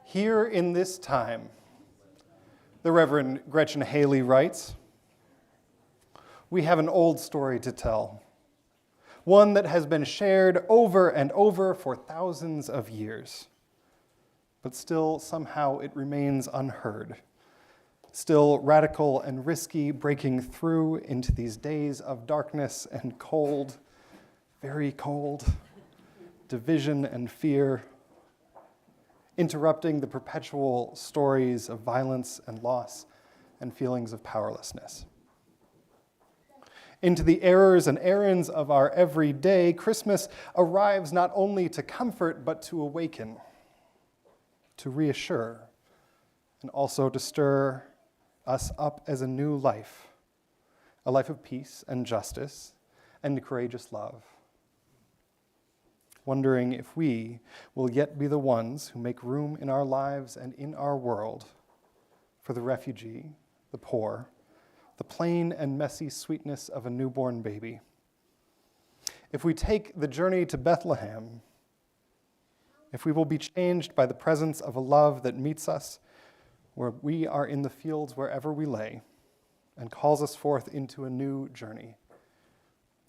Here in this time, the Reverend Gretchen Haley writes, we have an old story to tell, one that has been shared over and over for thousands of years, but still somehow it remains unheard, still radical and risky, breaking through into these days of darkness and cold, very cold, division and fear, interrupting the perpetual stories of violence and loss and feelings of powerlessness. Into the errors and errands of our everyday, Christmas arrives not only to comfort, but to awaken, to reassure, and also to stir us up as a new life, a life of peace and justice and courageous love. Wondering if we will yet be the ones who make room in our lives and in our world for the refugee, the poor, the plain and messy sweetness of a newborn baby. If we take the journey to Bethlehem, if we will be changed by the presence of a love that meets us where we are in the fields wherever we lay and calls us forth into a new journey,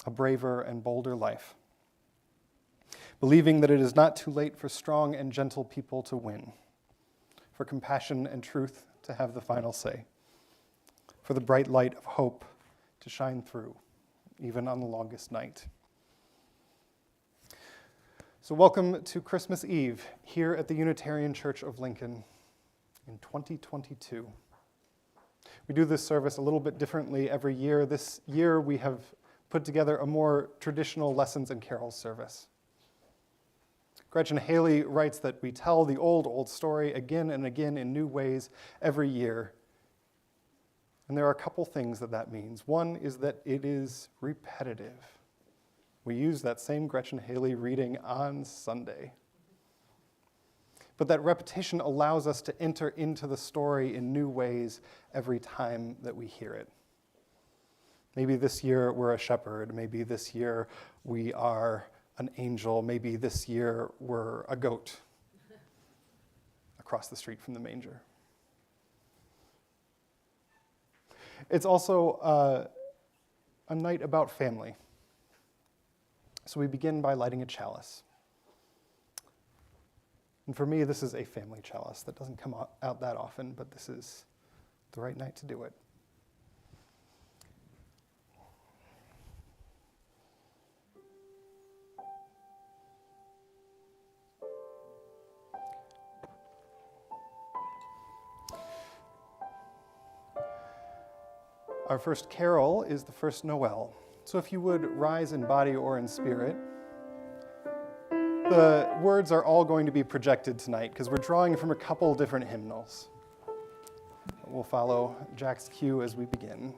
a braver and bolder life. Believing that it is not too late for strong and gentle people to win, for compassion and truth to have the final say, for the bright light of hope to shine through, even on the longest night. So welcome to Christmas Eve here at the Unitarian Church of Lincoln in 2022. We do this service a little bit differently every year. This year we have put together a more traditional lessons and carols service. Gretchen Haley writes that we tell the old story again and again in new ways every year. And there are a couple things that means. One is that it is repetitive. We use that same Gretchen Haley reading on Sunday. But that repetition allows us to enter into the story in new ways every time that we hear it. Maybe this year we're a shepherd. Maybe this year we are an angel. Maybe this year we're a goat across the street from the manger. It's also a night about family. So we begin by lighting a chalice. And for me, this is a family chalice that doesn't come out that often, but this is the right night to do it. Our first carol is the first Noel. So if you would rise in body or in spirit. The words are all going to be projected tonight because we're drawing from a couple different hymnals. We'll follow Jack's cue as we begin.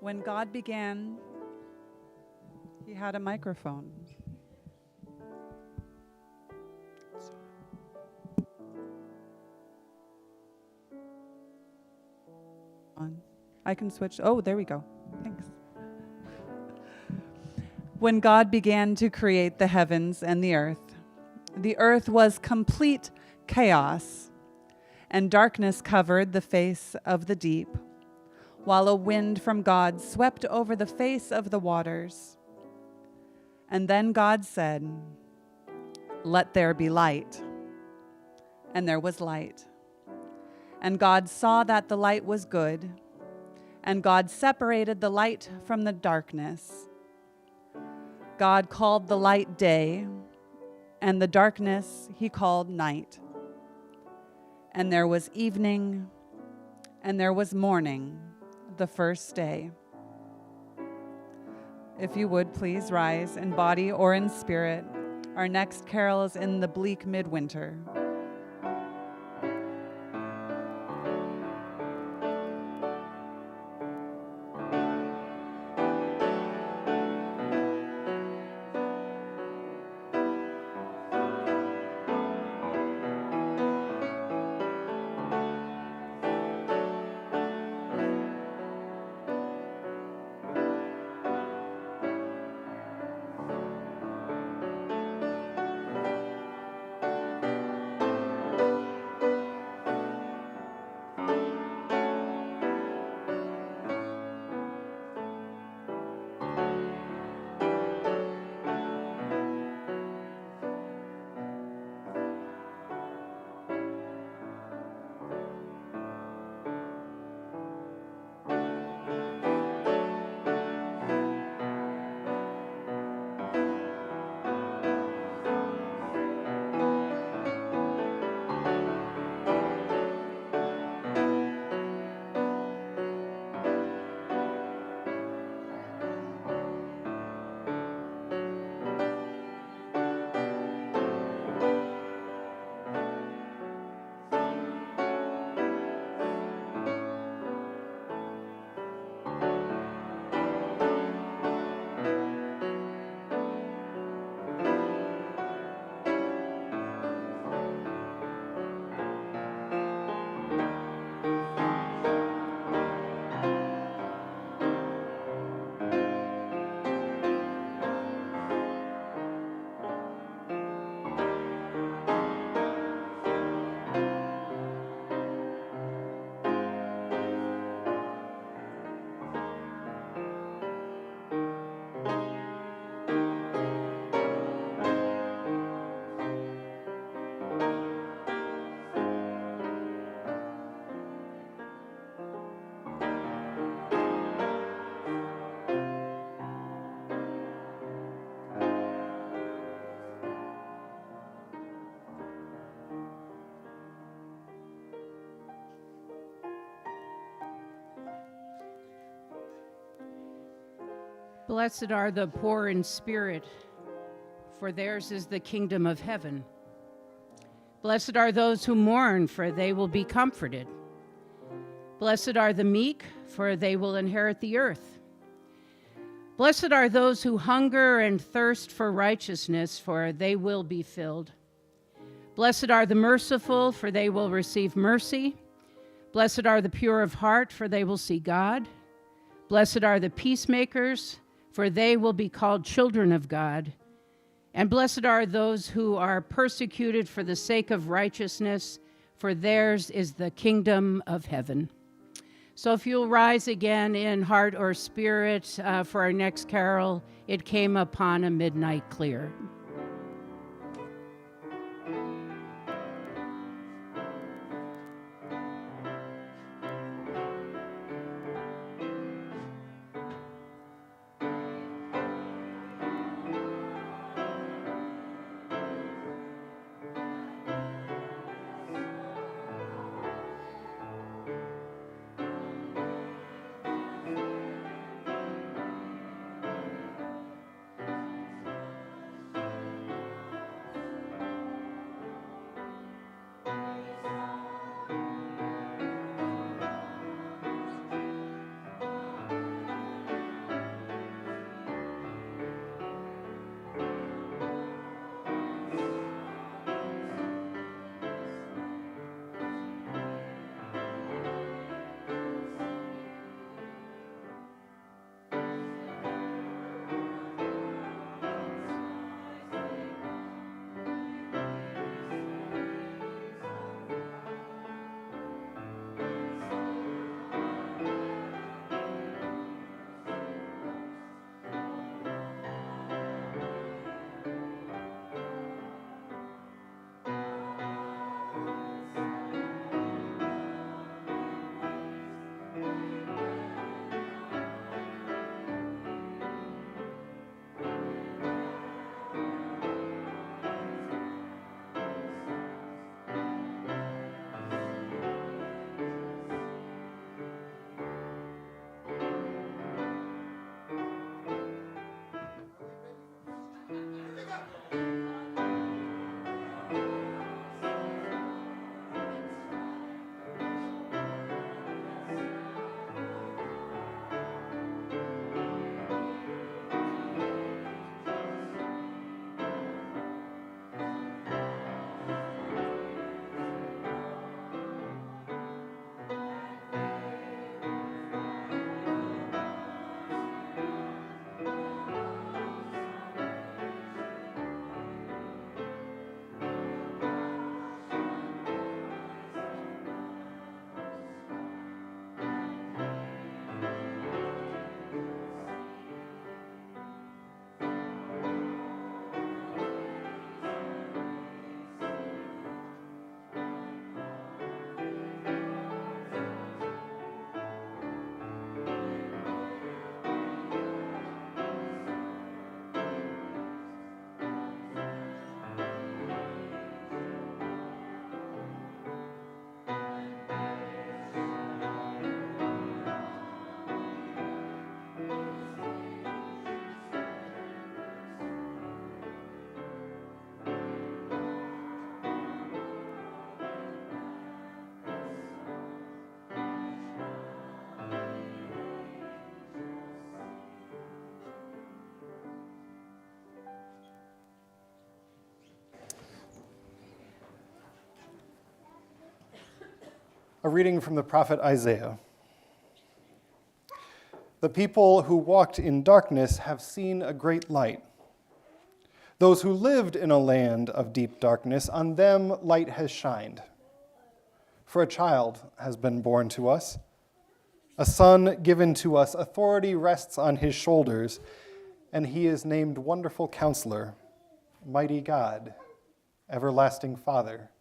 When God began, he had a microphone. I can switch. Oh, there we go. Thanks. When God began to create the heavens and the earth was complete chaos, and darkness covered the face of the deep, while a wind from God swept over the face of the waters. And then God said, "Let there be light." And there was light. And God saw that the light was good, and God separated the light from the darkness. God called the light day, and the darkness he called night. And there was evening, and there was morning, the first day. If you would please rise in body or in spirit. Our next carol is in the bleak midwinter. Blessed are the poor in spirit, for theirs is the kingdom of heaven. Blessed are those who mourn, for they will be comforted. Blessed are the meek, for they will inherit the earth. Blessed are those who hunger and thirst for righteousness, for they will be filled. Blessed are the merciful, for they will receive mercy. Blessed are the pure of heart, for they will see God. Blessed are the peacemakers, for they will be called children of God. And blessed are those who are persecuted for the sake of righteousness, for theirs is the kingdom of heaven. So if you'll rise again in heart or spirit for our next carol, It Came Upon a Midnight Clear. A reading from the prophet Isaiah. The people who walked in darkness have seen a great light. Those who lived in a land of deep darkness, on them light has shined. For a child has been born to us, a son given to us. Authority rests on his shoulders, and he is named Wonderful Counselor, Mighty God, Everlasting Father,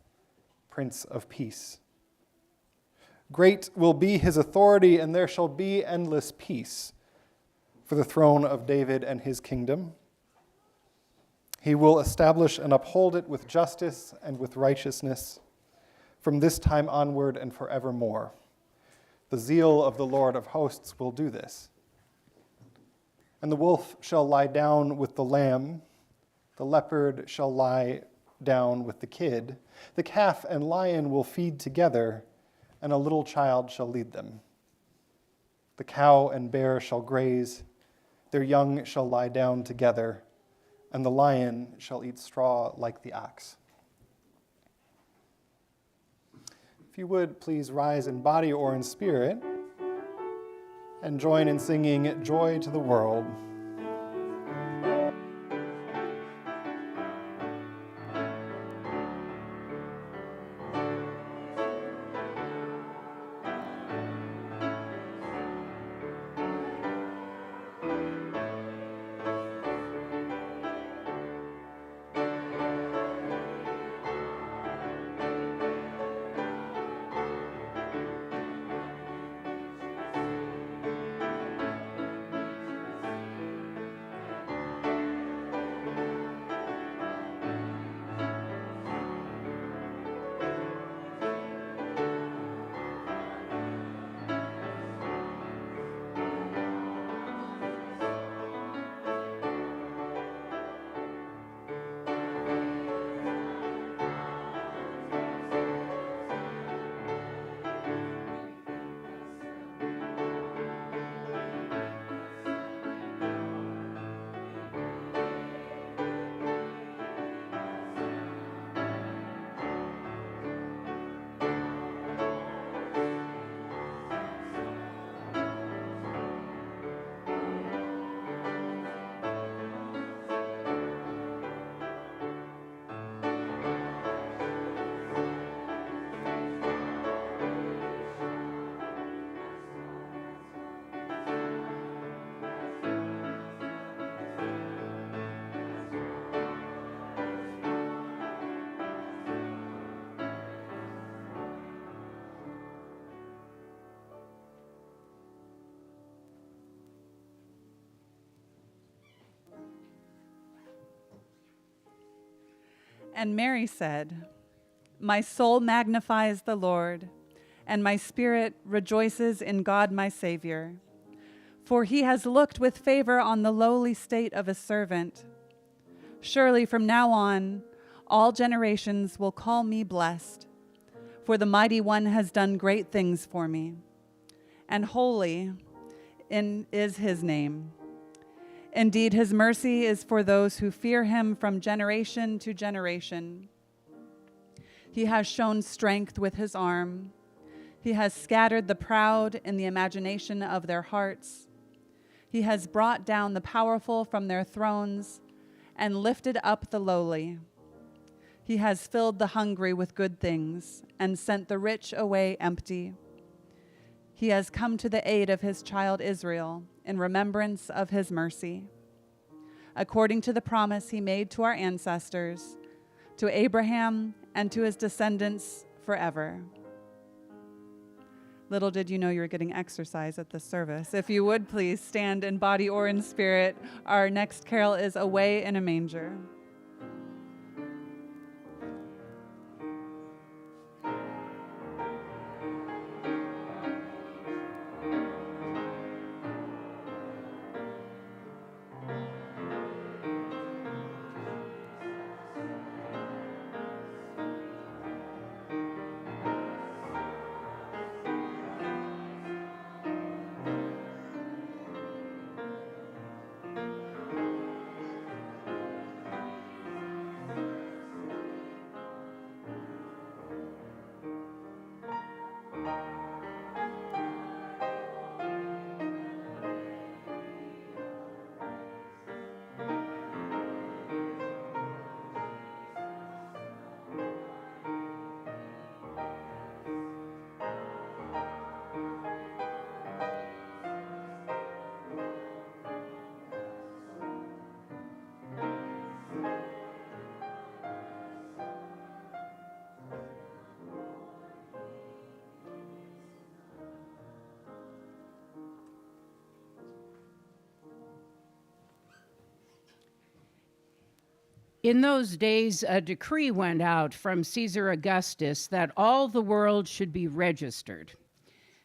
Prince of Peace. Great will be his authority, and there shall be endless peace for the throne of David and his kingdom. He will establish and uphold it with justice and with righteousness from this time onward and forevermore. The zeal of the Lord of hosts will do this. And the wolf shall lie down with the lamb, the leopard shall lie down with the kid, the calf and lion will feed together, and a little child shall lead them. The cow and bear shall graze, their young shall lie down together, and the lion shall eat straw like the ox. If you would, please rise in body or in spirit and join in singing Joy to the World. And Mary said, "My soul magnifies the Lord, and my spirit rejoices in God my Savior. For he has looked with favor on the lowly state of a servant. Surely from now on, all generations will call me blessed, for the Mighty One has done great things for me, and holy is his name. Indeed, his mercy is for those who fear him from generation to generation. He has shown strength with his arm. He has scattered the proud in the imagination of their hearts. He has brought down the powerful from their thrones and lifted up the lowly. He has filled the hungry with good things and sent the rich away empty. He has come to the aid of his child Israel in remembrance of his mercy, according to the promise he made to our ancestors, to Abraham and to his descendants forever." Little did you know you were getting exercise at this service. If you would please stand in body or in spirit. Our next carol is Away in a Manger. In those days, a decree went out from Caesar Augustus that all the world should be registered.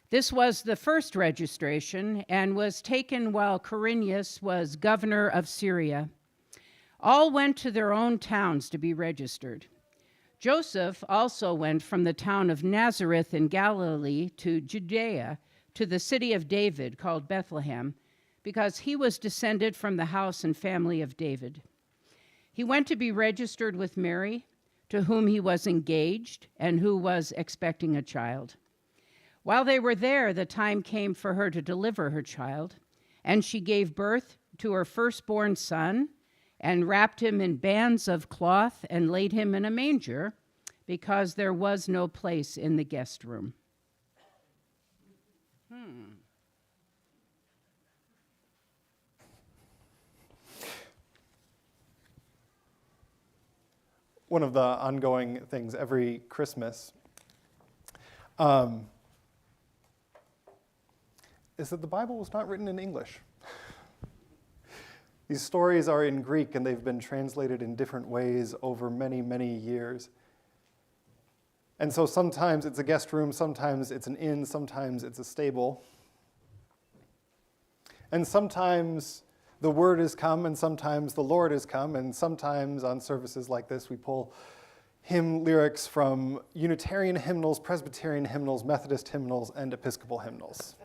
This was the first registration and was taken while Quirinius was governor of Syria. All went to their own towns to be registered. Joseph also went from the town of Nazareth in Galilee to Judea, to the city of David called Bethlehem, because he was descended from the house and family of David. He went to be registered with Mary, to whom he was engaged and who was expecting a child. While they were there, the time came for her to deliver her child, and she gave birth to her firstborn son and wrapped him in bands of cloth and laid him in a manger because there was no place in the guest room. One of the ongoing things every Christmas is that the Bible was not written in English. These stories are in Greek, and they've been translated in different ways over many, many years. And so sometimes it's a guest room, sometimes it's an inn, sometimes it's a stable. And sometimes the word has come, and sometimes the Lord has come, and sometimes on services like this we pull hymn lyrics from Unitarian hymnals, Presbyterian hymnals, Methodist hymnals, and Episcopal hymnals.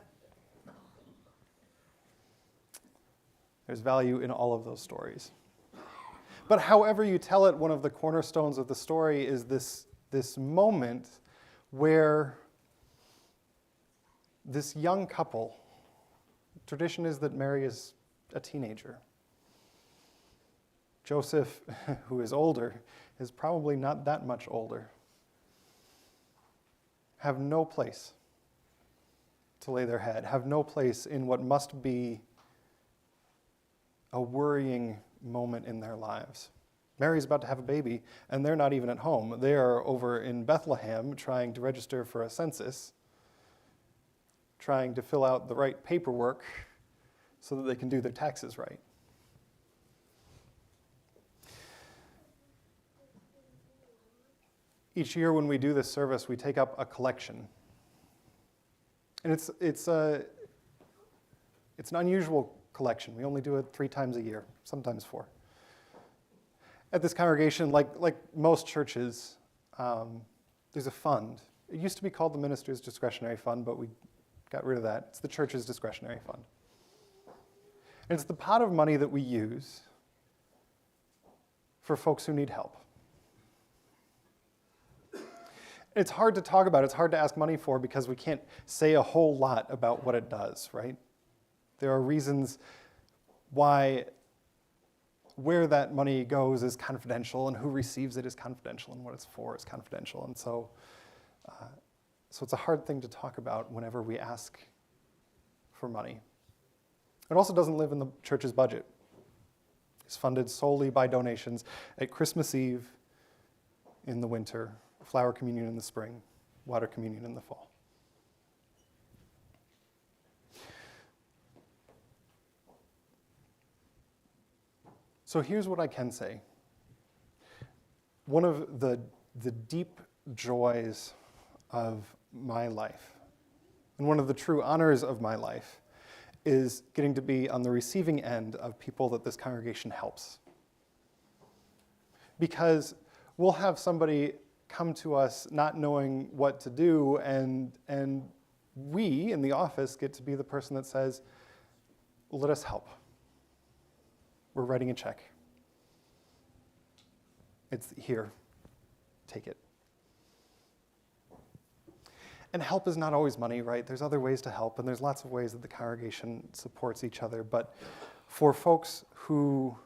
There's value in all of those stories. But however you tell it, one of the cornerstones of the story is this moment where this young couple, tradition is that Mary is a teenager. Joseph, who is older, is probably not that much older, have no place to lay their head, have no place in what must be a worrying moment in their lives. Mary's about to have a baby, and they're not even at home. They are over in Bethlehem trying to register for a census, trying to fill out the right paperwork so that they can do their taxes right. Each year when we do this service, we take up a collection. And it's an unusual collection. We only do it 3 times a year, sometimes 4. At this congregation, like most churches, there's a fund. It used to be called the Minister's Discretionary Fund, but we got rid of that. It's the church's discretionary fund. And it's the pot of money that we use for folks who need help. It's hard to talk about, it's hard to ask money for because we can't say a whole lot about what it does, right? There are reasons why where that money goes is confidential and who receives it is confidential and what it's for is confidential. And so it's a hard thing to talk about whenever we ask for money. It also doesn't live in the church's budget. It's funded solely by donations at Christmas Eve in the winter, flower communion in the spring, water communion in the fall. So here's what I can say. One of the deep joys of my life, and one of the true honors of my life, is getting to be on the receiving end of people that this congregation helps. Because we'll have somebody come to us not knowing what to do, and we in the office get to be the person that says, let us help. We're writing a check. It's here. Take it. And help is not always money, right? There's other ways to help, and there's lots of ways that the congregation supports each other. But for folks who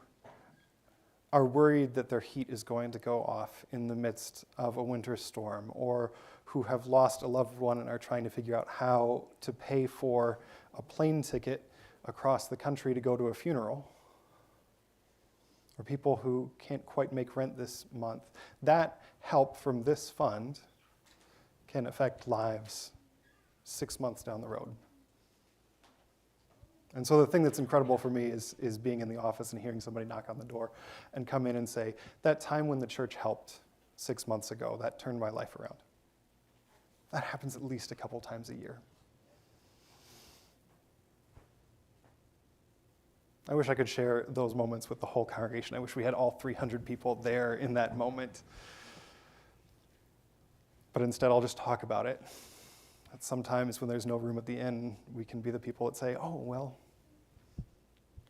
are worried that their heat is going to go off in the midst of a winter storm, or who have lost a loved one and are trying to figure out how to pay for a plane ticket across the country to go to a funeral, or people who can't quite make rent this month, that help from this fund can affect lives 6 months down the road. And so the thing that's incredible for me is being in the office and hearing somebody knock on the door and come in and say, that time when the church helped 6 months ago, that turned my life around. That happens at least a couple times a year. I wish I could share those moments with the whole congregation. I wish we had all 300 people there in that moment. But instead, I'll just talk about it. That sometimes when there's no room at the inn, we can be the people that say, oh, well,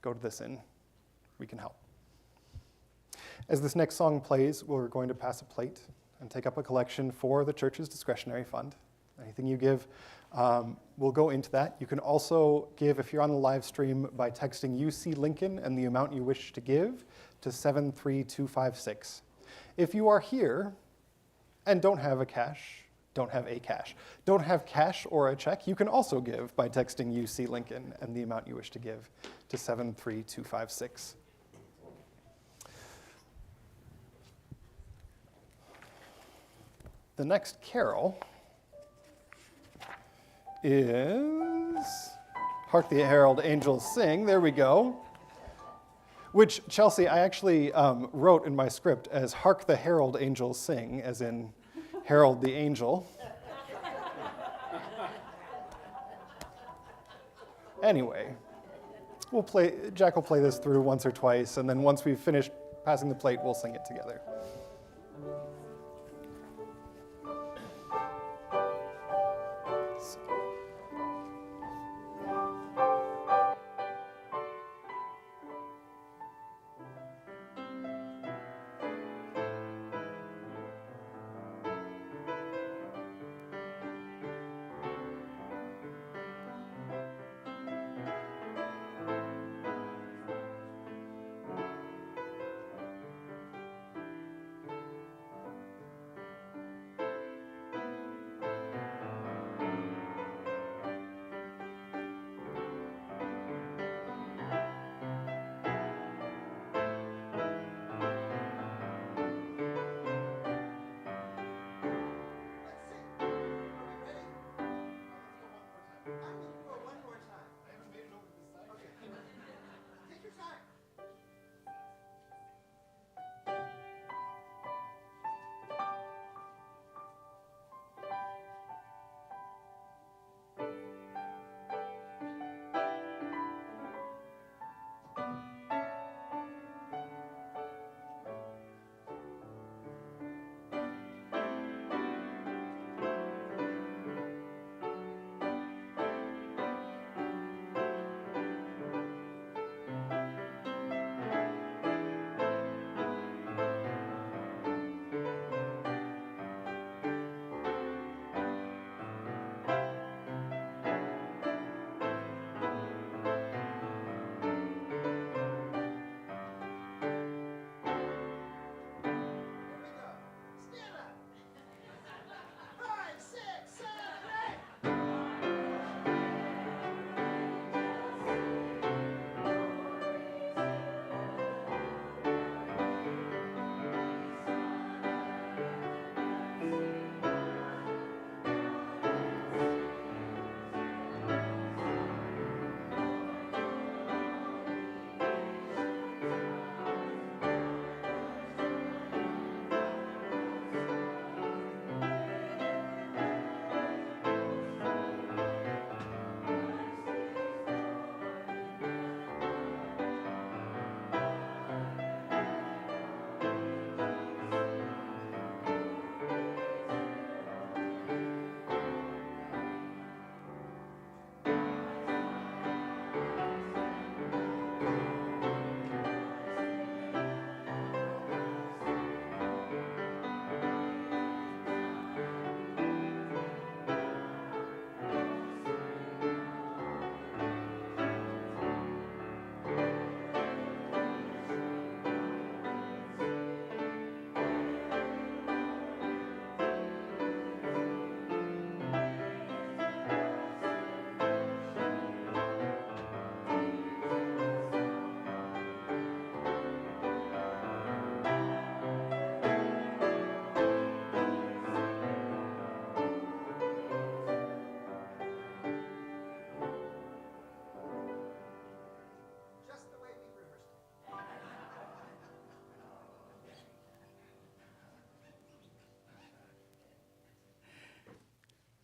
go to this inn. We can help. As this next song plays, we're going to pass a plate and take up a collection for the church's discretionary fund. Anything you give will go into that. You can also give, if you're on the live stream, by texting UC Lincoln and the amount you wish to give to 73256. If you are here and don't have cash or a check, you can also give by texting UC Lincoln and the amount you wish to give to 73256. The next carol is Hark the Herald Angels Sing. There we go. Which, Chelsea, I actually wrote in my script as Hark the Herald Angels Sing, as in Herald the Angel. Anyway, Jack will play this through once or twice, and then once we've finished passing the plate, we'll sing it together.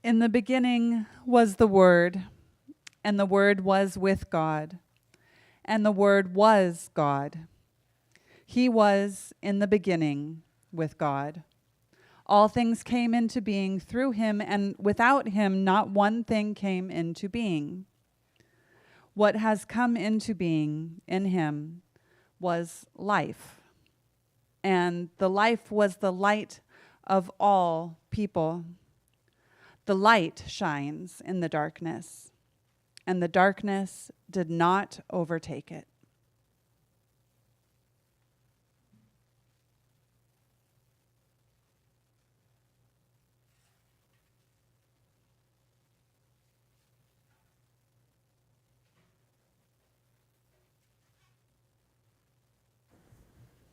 In the beginning was the Word, and the Word was with God, and the Word was God. He was in the beginning with God. All things came into being through him, and without him not one thing came into being. What has come into being in him was life, and the life was the light of all people. The light shines in the darkness, and the darkness did not overtake it.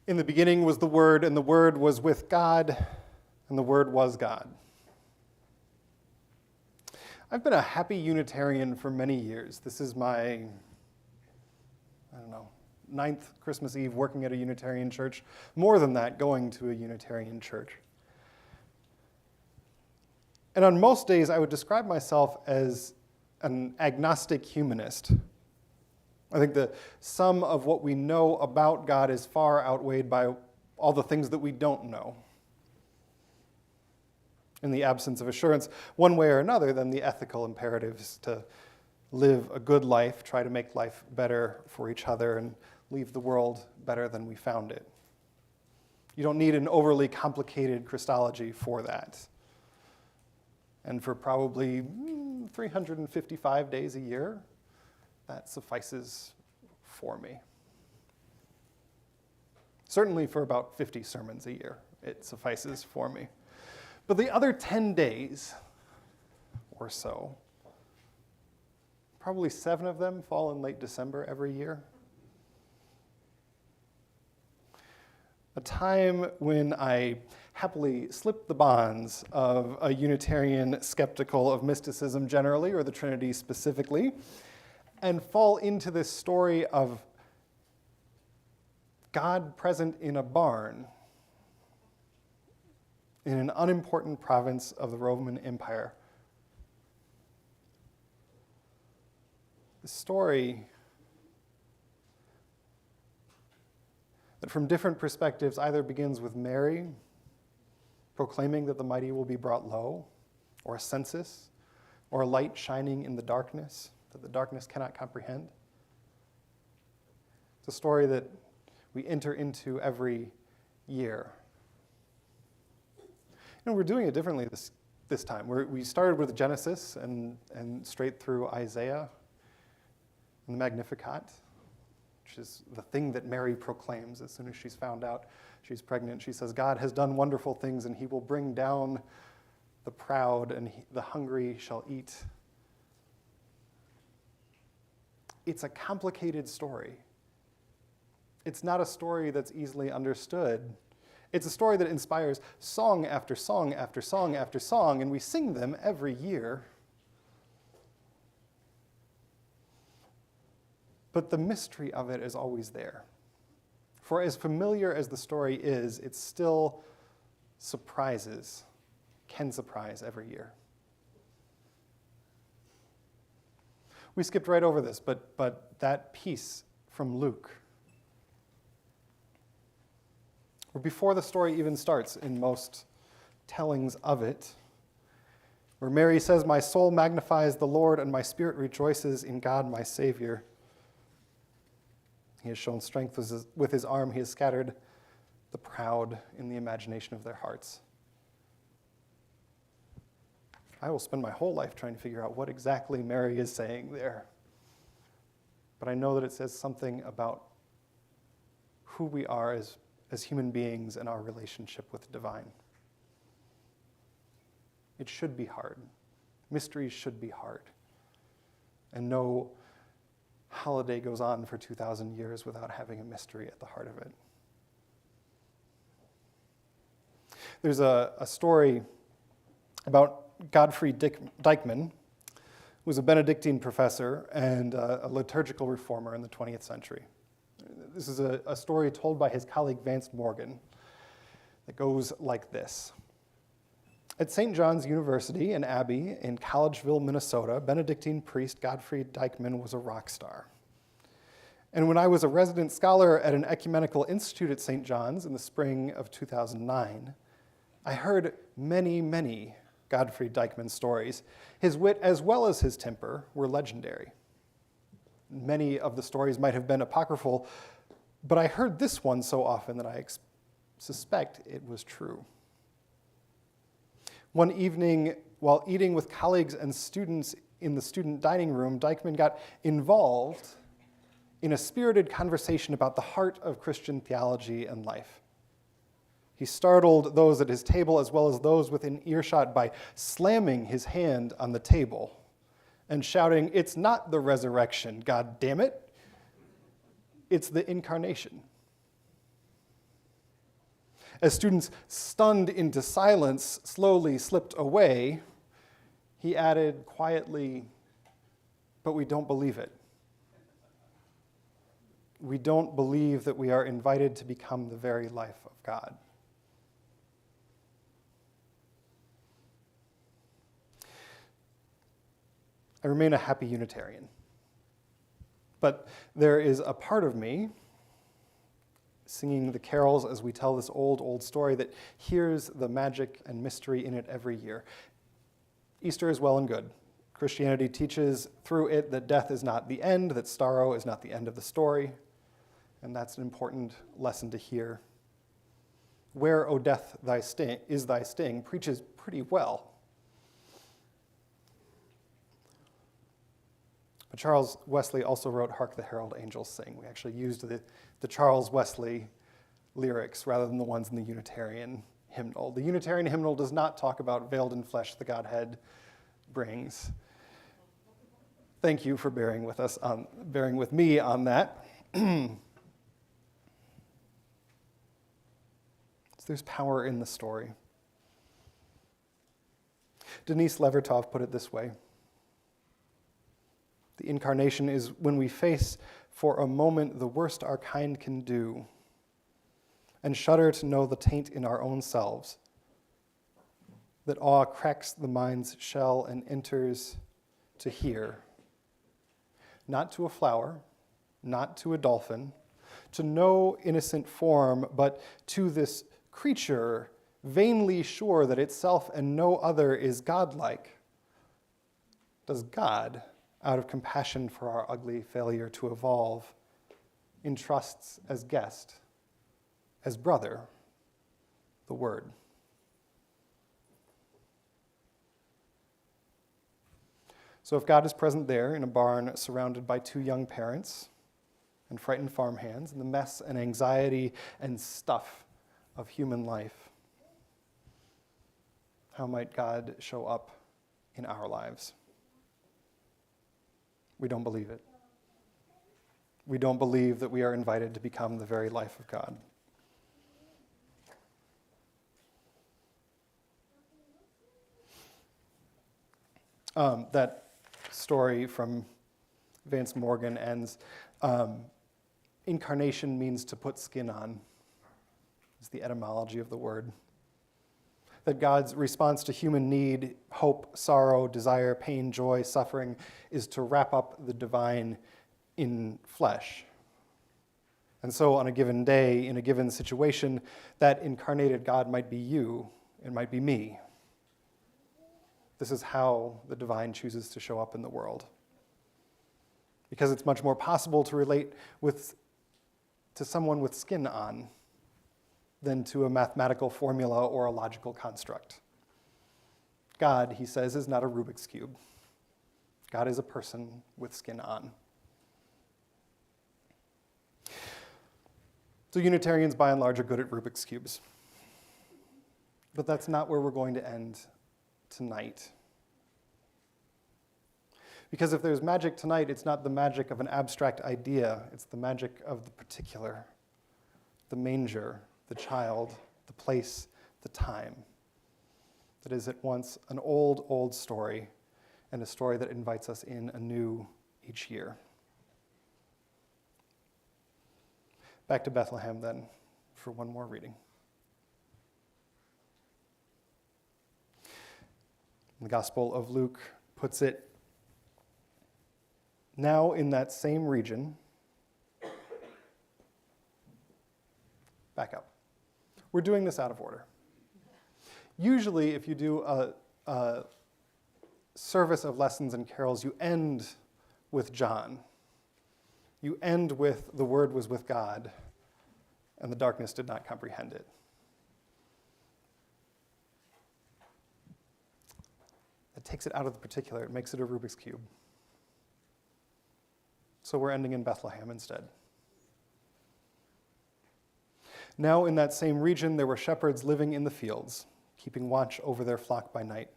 In the beginning was the Word, and the Word was with God, and the Word was God. I've been a happy Unitarian for many years. This is my, 9th Christmas Eve working at a Unitarian church. More than that, going to a Unitarian church. And on most days, I would describe myself as an agnostic humanist. I think the sum of what we know about God is far outweighed by all the things that we don't know. In the absence of assurance, one way or another, then the ethical imperatives to live a good life, try to make life better for each other, and leave the world better than we found it. You don't need an overly complicated Christology for that. And for probably 355 days a year, that suffices for me. Certainly for about 50 sermons a year, it suffices for me. But the other 10 days or so, probably 7 of them fall in late December every year. A time when I happily slip the bonds of a Unitarian skeptical of mysticism generally, or the Trinity specifically, and fall into this story of God present in a barn in an unimportant province of the Roman Empire. The story that from different perspectives either begins with Mary proclaiming that the mighty will be brought low, or a census, or a light shining in the darkness that the darkness cannot comprehend. It's a story that we enter into every year. We're doing it differently this time. We started with Genesis and straight through Isaiah and the Magnificat, which is the thing that Mary proclaims as soon as she's found out she's pregnant. She says, God has done wonderful things, and he will bring down the proud, and the hungry shall eat. It's a complicated story. It's not a story that's easily understood. It's a story that inspires song after song after song after song, and we sing them every year. But the mystery of it is always there. For as familiar as the story is, it still can surprise every year. We skipped right over this, but that piece from Luke, or before the story even starts in most tellings of it, where Mary says, "My soul magnifies the Lord, and my spirit rejoices in God my Savior. He has shown strength with his arm. He has scattered the proud in the imagination of their hearts." I will spend my whole life trying to figure out what exactly Mary is saying there. But I know that it says something about who we are as human beings and our relationship with the divine. It should be hard. Mysteries should be hard. And no holiday goes on for 2,000 years without having a mystery at the heart of it. There's a story about Godfrey Dykeman, who was a Benedictine professor and a liturgical reformer in the 20th century. This is a story told by his colleague Vance Morgan that goes like this. At St. John's University, an abbey in Collegeville, Minnesota, Benedictine priest Gottfried Deichmann was a rock star. And when I was a resident scholar at an ecumenical institute at St. John's in the spring of 2009, I heard many, many Gottfried Deichmann stories. His wit as well as his temper were legendary. Many of the stories might have been apocryphal, but I heard this one so often that I suspect it was true. One evening, while eating with colleagues and students in the student dining room, Deichmann got involved in a spirited conversation about the heart of Christian theology and life. He startled those at his table as well as those within earshot by slamming his hand on the table and shouting, "It's not the resurrection, God damn it. It's the incarnation." As students, stunned into silence, slowly slipped away, he added quietly, "But we don't believe it. We don't believe that we are invited to become the very life of God." I remain a happy Unitarian. But there is a part of me, singing the carols as we tell this old, old story, that hears the magic and mystery in it every year. Easter is well and good. Christianity teaches through it that death is not the end, that sorrow is not the end of the story, and that's an important lesson to hear. "Where, O death, is thy sting," preaches pretty well. But Charles Wesley also wrote "Hark the Herald Angels Sing." We actually used the Charles Wesley lyrics rather than the ones in the Unitarian hymnal. The Unitarian hymnal does not talk about veiled in flesh the Godhead brings. Thank you for bearing with me on that. So there's power in the story. Denise Levertov put it this way: "The incarnation is when we face for a moment the worst our kind can do and shudder to know the taint in our own selves, that awe cracks the mind's shell and enters to hear, not to a flower, not to a dolphin, to no innocent form, but to this creature vainly sure that itself and no other is godlike. Does God, out of compassion for our ugly failure to evolve, entrusts as guest, as brother, the Word." So if God is present there in a barn surrounded by two young parents and frightened farmhands and the mess and anxiety and stuff of human life, how might God show up in our lives? We don't believe it. We don't believe that we are invited to become the very life of God. That story from Vance Morgan ends, incarnation means to put skin on. It's the etymology of the word. That God's response to human need, hope, sorrow, desire, pain, joy, suffering, is to wrap up the divine in flesh. And so on a given day, in a given situation, that incarnated God might be you, it might be me. This is how the divine chooses to show up in the world. Because it's much more possible to relate to someone with skin on than to a mathematical formula or a logical construct. God, he says, is not a Rubik's Cube. God is a person with skin on. So Unitarians, by and large, are good at Rubik's Cubes. But that's not where we're going to end tonight. Because if there's magic tonight, it's not the magic of an abstract idea, it's the magic of the particular, the manger, the child, the place, the time. That is at once an old, old story and a story that invites us in anew each year. Back to Bethlehem then for one more reading. The Gospel of Luke puts it, now in that same region, back up. We're doing this out of order. Usually, if you do a service of lessons and carols, you end with John. You end with, the Word was with God, and the darkness did not comprehend it. It takes it out of the particular. It makes it a Rubik's Cube. So we're ending in Bethlehem instead. Now in that same region, there were shepherds living in the fields, keeping watch over their flock by night.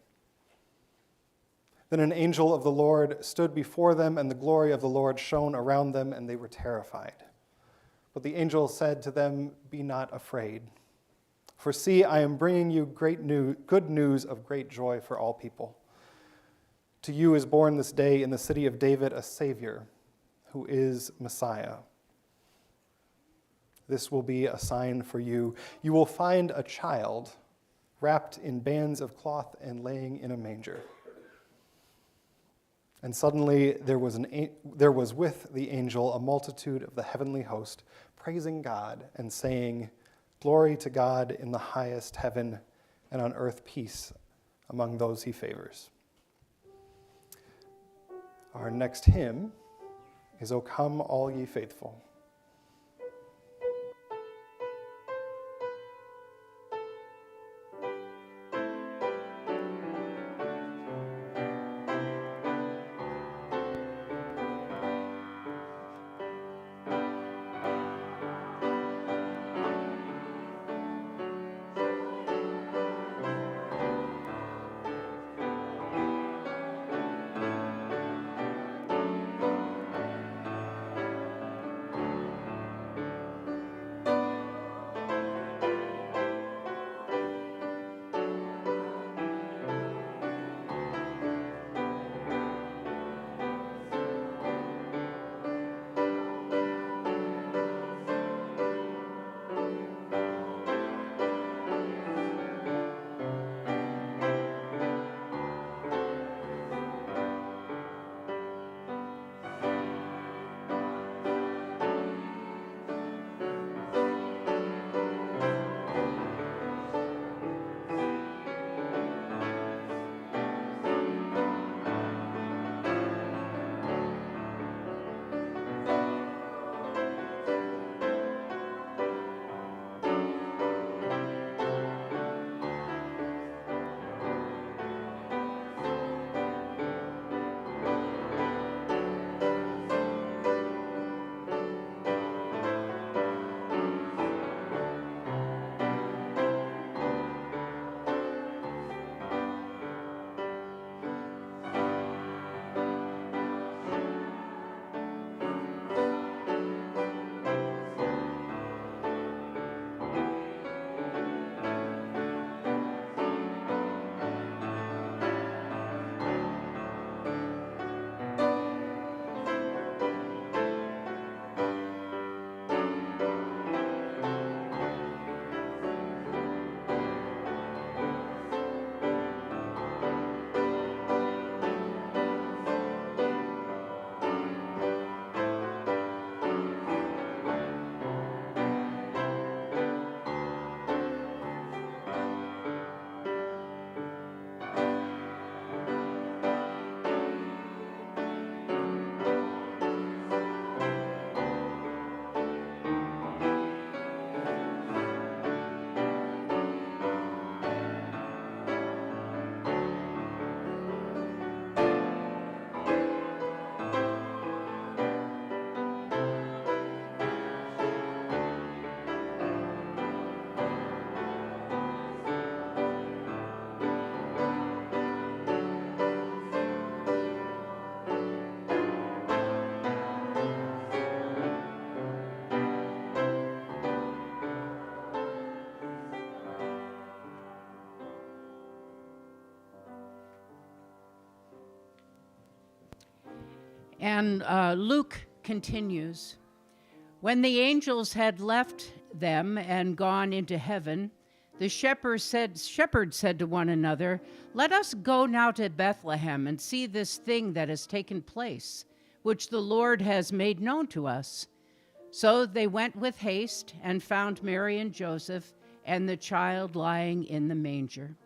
Then an angel of the Lord stood before them, and the glory of the Lord shone around them, and they were terrified. But the angel said to them, "Be not afraid. For see, I am bringing you good news of great joy for all people. To you is born this day in the city of David a Savior, who is Messiah. This will be a sign for you. You will find a child wrapped in bands of cloth and laying in a manger." And suddenly there was with the angel a multitude of the heavenly host, praising God and saying, "Glory to God in the highest heaven, and on earth peace among those he favors." Our next hymn is "O Come All Ye Faithful." And Luke continues, "When the angels had left them and gone into heaven, The shepherds said to one another, "Let us go now to Bethlehem and see this thing that has taken place, which the Lord has made known to us." So they went with haste and found Mary and Joseph and the child lying in the manger.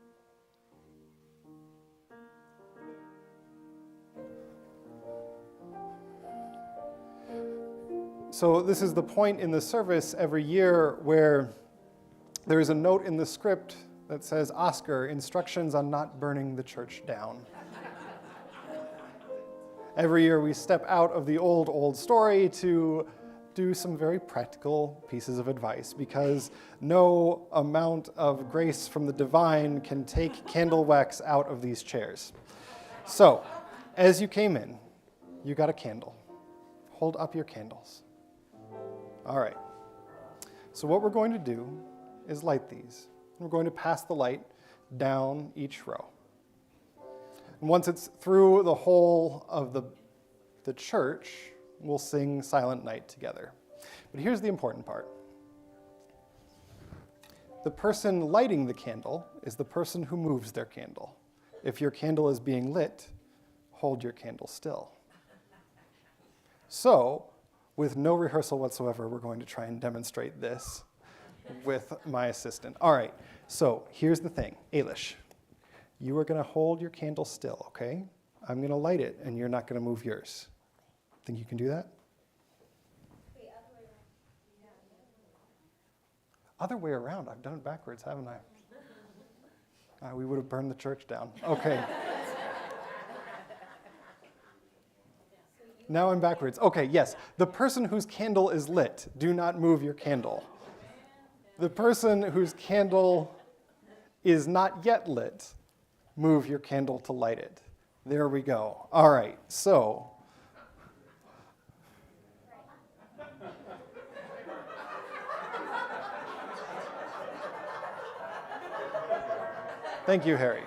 So this is the point in the service every year where there is a note in the script that says, "Oscar, instructions on not burning the church down." Every year we step out of the old story to do some very practical pieces of advice, because no amount of grace from the divine can take candle wax out of these chairs. So, as you came in, you got a candle. Hold up your candles. All right. So what we're going to do is light these. We're going to pass the light down each row. And once it's through the whole of the church, we'll sing Silent Night together. But here's the important part. The person lighting the candle is the person who moves their candle. If your candle is being lit, hold your candle still. So, with no rehearsal whatsoever, we're going to try and demonstrate this with my assistant. All right, so here's the thing. Ailish, you are going to hold your candle still, okay? I'm going to light it, and you're not going to move yours. Think you can do that? Other way around? I've done it backwards, haven't I? We would have burned the church down. Okay. Now I'm backwards. Okay, yes. The person whose candle is lit, do not move your candle. The person whose candle is not yet lit, move your candle to light it. There we go. All right, so. Thank you, Harry.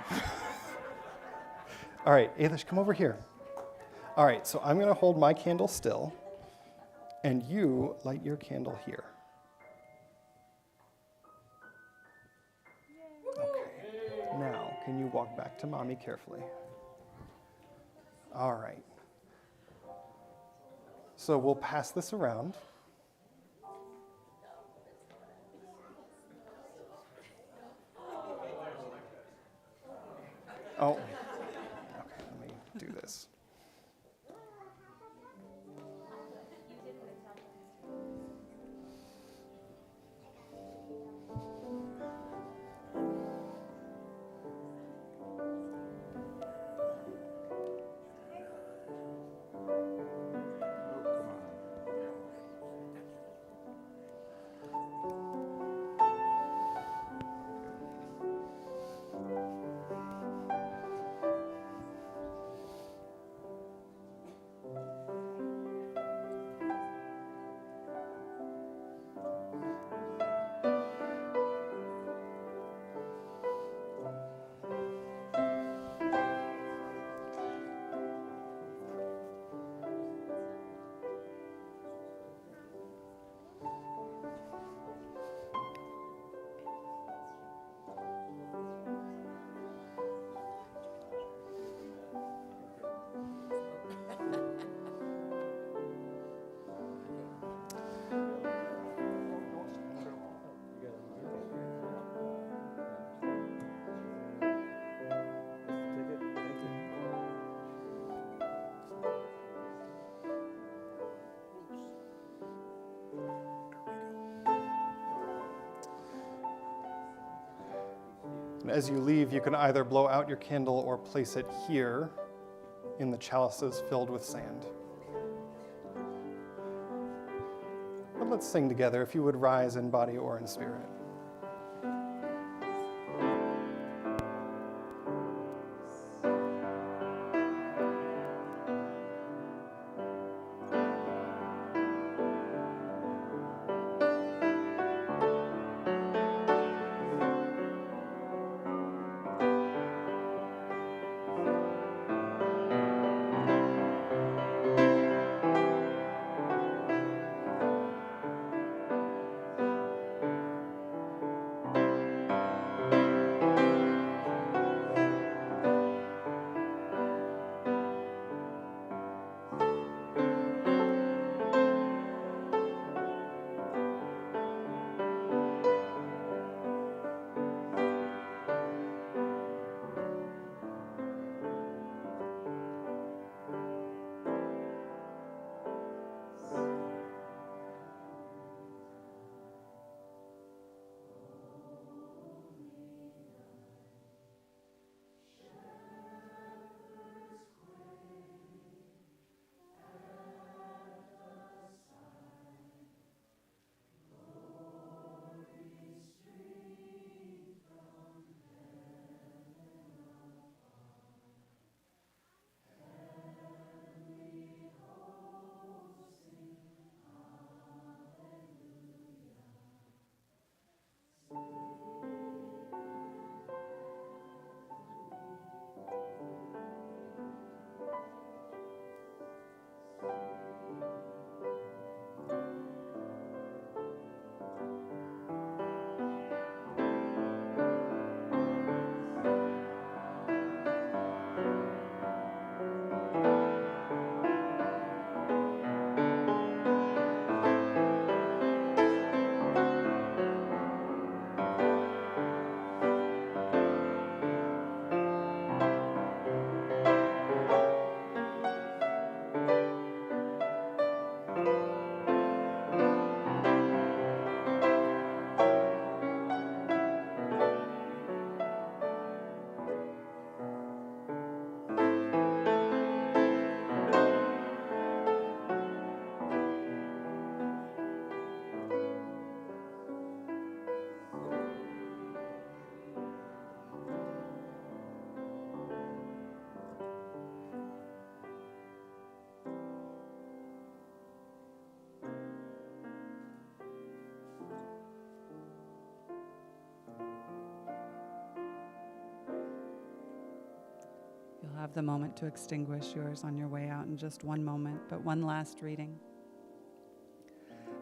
All right, Ailish, come over here. All right, so I'm going to hold my candle still, and you light your candle here. Okay, now can you walk back to mommy carefully? All right. So we'll pass this around. Oh, okay, let me do this. And as you leave, you can either blow out your candle or place it here in the chalices filled with sand. But let's sing together, if you would rise in body or in spirit. have the moment to extinguish yours on your way out in just one moment, but one last reading.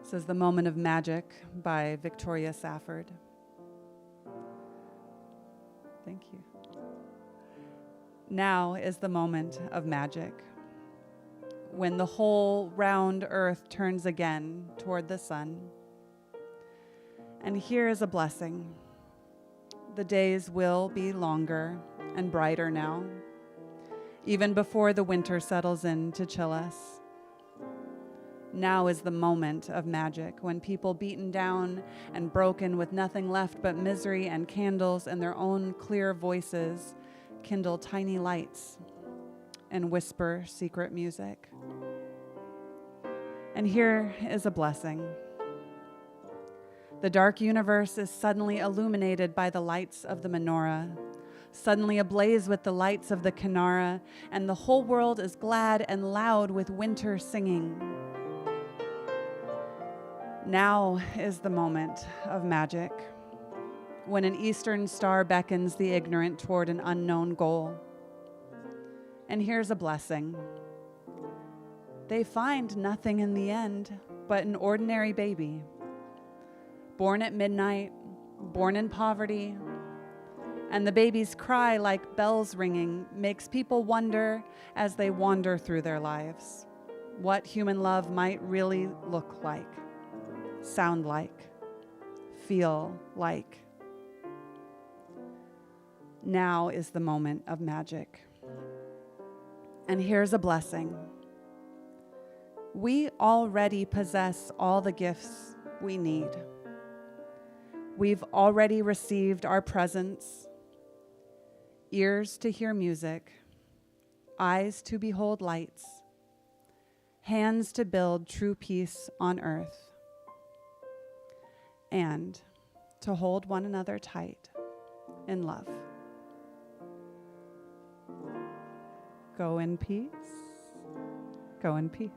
This is The Moment of Magic by Victoria Safford. Thank you. Now is the moment of magic, when the whole round earth turns again toward the sun. And here is a blessing. The days will be longer and brighter now, even before the winter settles in to chill us. Now is the moment of magic, when people beaten down and broken with nothing left but misery and candles and their own clear voices kindle tiny lights and whisper secret music. And here is a blessing. The dark universe is suddenly illuminated by the lights of the menorah, suddenly ablaze with the lights of the kinara, and the whole world is glad and loud with winter singing. Now is the moment of magic, when an eastern star beckons the ignorant toward an unknown goal. And here's a blessing. They find nothing in the end but an ordinary baby, born at midnight, born in poverty, and the baby's cry, like bells ringing, makes people wonder as they wander through their lives what human love might really look like, sound like, feel like. Now is the moment of magic. And here's a blessing. We already possess all the gifts we need. We've already received our presents, ears to hear music, eyes to behold lights, hands to build true peace on earth, and to hold one another tight in love. Go in peace. Go in peace.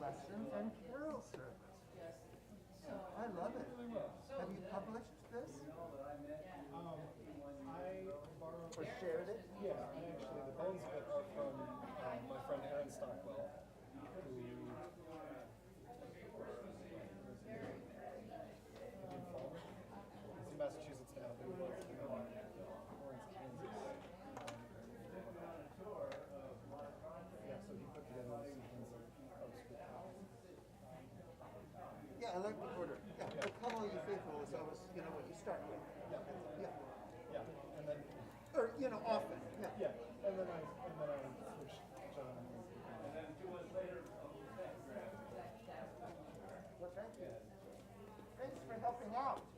Lesson and carol service. I love it. Have you published this? Or shared it? Yeah, and actually the bones of it are from my friend Aaron Stockwell, who in Massachusetts now, but he was in Lawrence, Kansas. Yeah, so he put together a sequence of scripture. Yeah, I like the order. Yeah, but Come All You Faithful is always, what you start with. Yeah. Yeah. Yeah, and then Or, often. Yeah. yeah, and then I switched John. out.